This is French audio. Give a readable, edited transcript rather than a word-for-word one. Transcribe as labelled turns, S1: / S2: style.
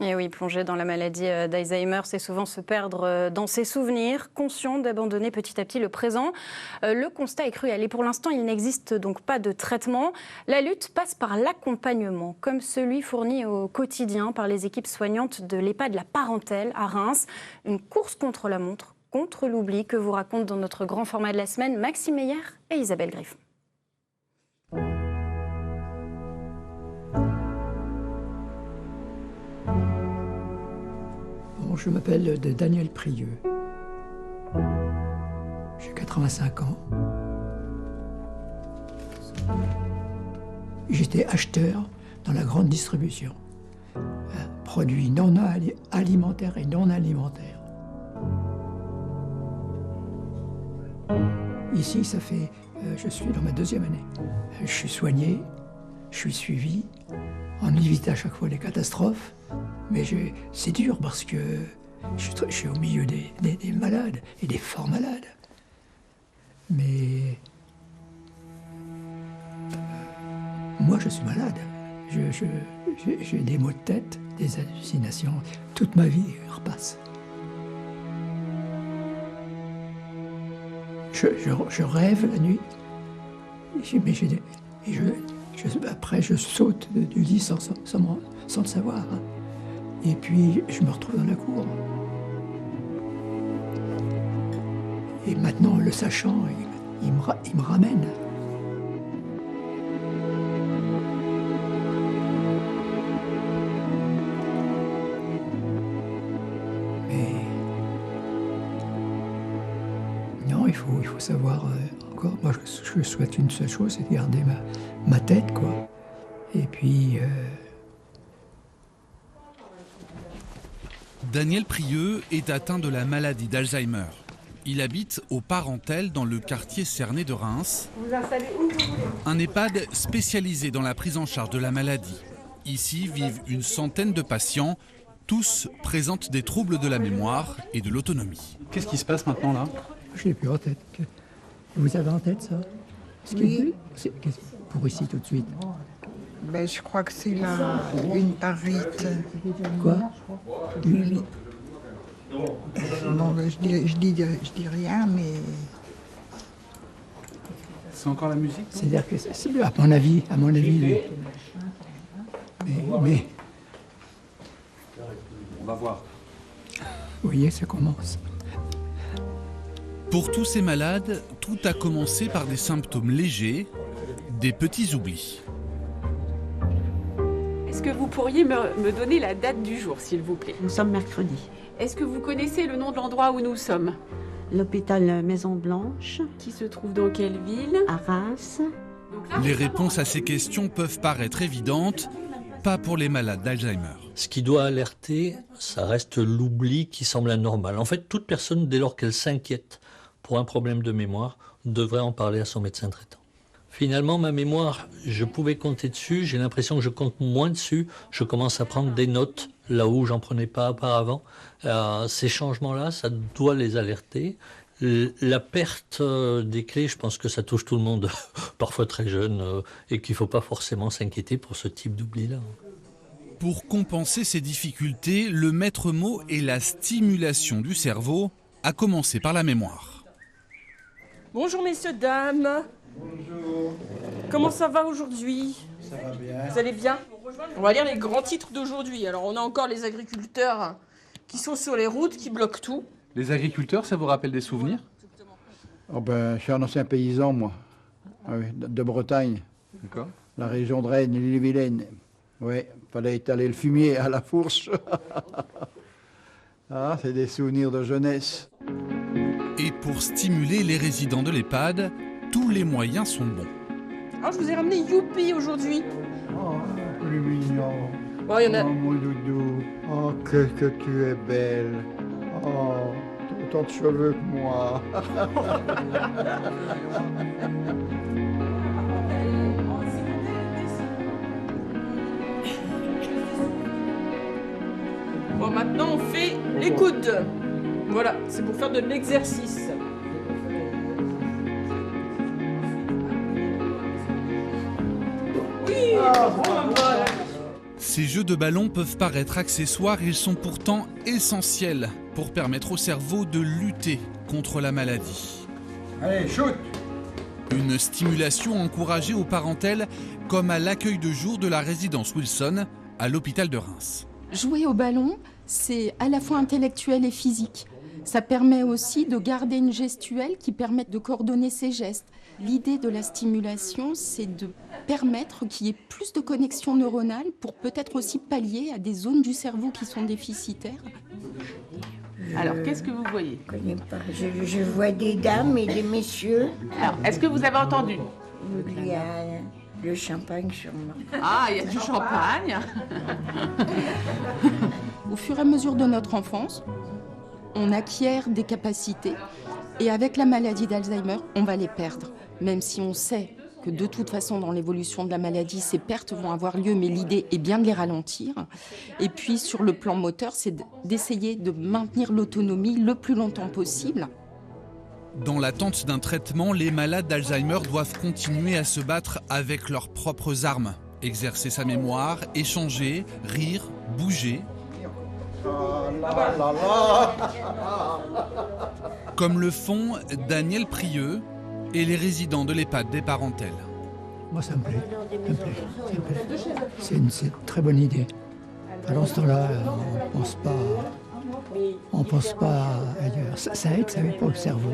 S1: Et oui, plonger dans la maladie d'Alzheimer, c'est souvent se perdre dans ses souvenirs, conscient d'abandonner petit à petit le présent. Le constat est cruel et pour l'instant, il n'existe donc pas de traitement. La lutte passe par l'accompagnement, comme celui fourni au quotidien par les équipes soignantes de l'EHPAD La Parentèle à Reims. Une course contre la montre, contre l'oubli que vous racontent dans notre grand format de la semaine Maxime Meyer et Isabelle Griffon.
S2: Je m'appelle Daniel Prieux. J'ai 85 ans. J'étais acheteur dans la grande distribution. Produits non alimentaires et non alimentaires. Ici, ça fait... je suis dans ma 2e année. Je suis soigné, je suis suivi. On évite à chaque fois les catastrophes. Mais c'est dur parce que je suis au milieu des malades et des forts malades. Mais moi, je suis malade. J'ai des maux de tête, des hallucinations. Toute ma vie repasse. Je rêve la nuit. Après, je saute du lit sans le savoir. Et puis, je me retrouve dans la cour. Et maintenant, le sachant, il me ramène. Mais... non, il faut savoir encore... Moi, je souhaite une seule chose, c'est de garder ma tête, quoi. Et puis...
S3: Daniel Prieux est atteint de la maladie d'Alzheimer. Il habite au Parentèle dans le quartier cerné de Reims.
S4: Vous installez où vous voulez.
S3: Un EHPAD spécialisé dans la prise en charge de la maladie. Ici vivent une centaine de patients. Tous présentent des troubles de la mémoire et de l'autonomie.
S5: Qu'est-ce qui se passe maintenant là?
S2: Je l'ai plus en tête. Vous avez en tête ça?
S6: Oui.
S2: Pour ici tout de suite.
S6: Ben, je crois que c'est une parite.
S2: Quoi?
S6: Oui. Bon, ben, je dis rien, mais...
S5: C'est encore la musique?
S2: C'est-à-dire que c'est à mon avis, lui. Mais...
S5: On va voir.
S2: Vous voyez, ça commence.
S3: Pour tous ces malades, tout a commencé par des symptômes légers, des petits oublis.
S4: Est-ce que vous pourriez me donner la date du jour, s'il vous plaît?
S7: Nous sommes mercredi.
S4: Est-ce que vous connaissez le nom de l'endroit où nous sommes?
S7: L'hôpital Maison Blanche,
S4: Qui se trouve dans quelle ville?
S7: à Reims.
S3: Les réponses à ces questions peuvent paraître évidentes, pas pour les malades d'Alzheimer.
S8: Ce qui doit alerter, ça reste l'oubli qui semble anormal. En fait, toute personne, dès lors qu'elle s'inquiète pour un problème de mémoire, devrait en parler à son médecin traitant. Finalement, ma mémoire, je pouvais compter dessus. J'ai l'impression que je compte moins dessus. Je commence à prendre des notes là où j'en prenais pas auparavant. Ces changements-là, ça doit les alerter. La perte des clés, je pense que ça touche tout le monde, parfois très jeune, et qu'il ne faut pas forcément s'inquiéter pour ce type d'oubli-là.
S3: Pour compenser ces difficultés, le maître mot est la stimulation du cerveau, à commencer par la mémoire.
S4: Bonjour messieurs, dames.
S9: Bonjour.
S4: Comment ça va aujourd'hui?
S9: Ça va bien.
S4: Vous allez bien? On va lire les grands titres d'aujourd'hui. Alors on a encore les agriculteurs qui sont sur les routes, qui bloquent tout.
S5: Les agriculteurs, ça vous rappelle des souvenirs?
S9: Oh ben, je suis un ancien paysan, moi. Ah oui, de Bretagne.
S5: D'accord.
S9: La région de Rennes, l'île-et-Vilaine. Oui, fallait étaler le fumier à la fourche. Ah, c'est des souvenirs de jeunesse.
S3: Et pour stimuler les résidents de l'EHPAD, tous les moyens sont bons.
S4: Alors je vous ai ramené Youpi aujourd'hui.
S9: Oh, plus mignon.
S4: Bon, il y en a...
S9: Oh, mon doudou. Oh, que tu es belle. Oh, autant de cheveux que moi.
S4: Bon, maintenant on fait les coudes. Voilà, c'est pour faire de l'exercice. Oui, voilà.
S3: Ces jeux de ballon peuvent paraître accessoires, ils sont pourtant essentiels pour permettre au cerveau de lutter contre la maladie.
S9: Allez, shoot!
S3: Une stimulation encouragée aux parentèles, comme à l'accueil de jour de la résidence Wilson à l'hôpital de Reims.
S10: Jouer au ballon, c'est à la fois intellectuel et physique. Ça permet aussi de garder une gestuelle qui permette de coordonner ses gestes. L'idée de la stimulation, c'est de permettre qu'il y ait plus de connexions neuronales pour peut-être aussi pallier à des zones du cerveau qui sont déficitaires.
S11: Alors, qu'est-ce que vous voyez?
S6: Je connais pas. Je vois des dames et des messieurs.
S11: Alors, est-ce que vous avez entendu?
S6: Il y a le champagne sûrement.
S11: Ah, il y a du champagne.
S10: Au fur et à mesure de notre enfance, on acquiert des capacités et avec la maladie d'Alzheimer, on va les perdre. Même si on sait que de toute façon, dans l'évolution de la maladie, ces pertes vont avoir lieu, mais l'idée est bien de les ralentir. Et puis, sur le plan moteur, c'est d'essayer de maintenir l'autonomie le plus longtemps possible.
S3: Dans l'attente d'un traitement, les malades d'Alzheimer doivent continuer à se battre avec leurs propres armes. Exercer sa mémoire, échanger, rire, bouger. Comme le font Daniel Prieux et les résidents de l'EHPAD des Parentèles.
S2: Moi, ça me plaît. C'est une très bonne idée. Pendant ce temps-là, on pense pas ailleurs. Ça aide pour le cerveau.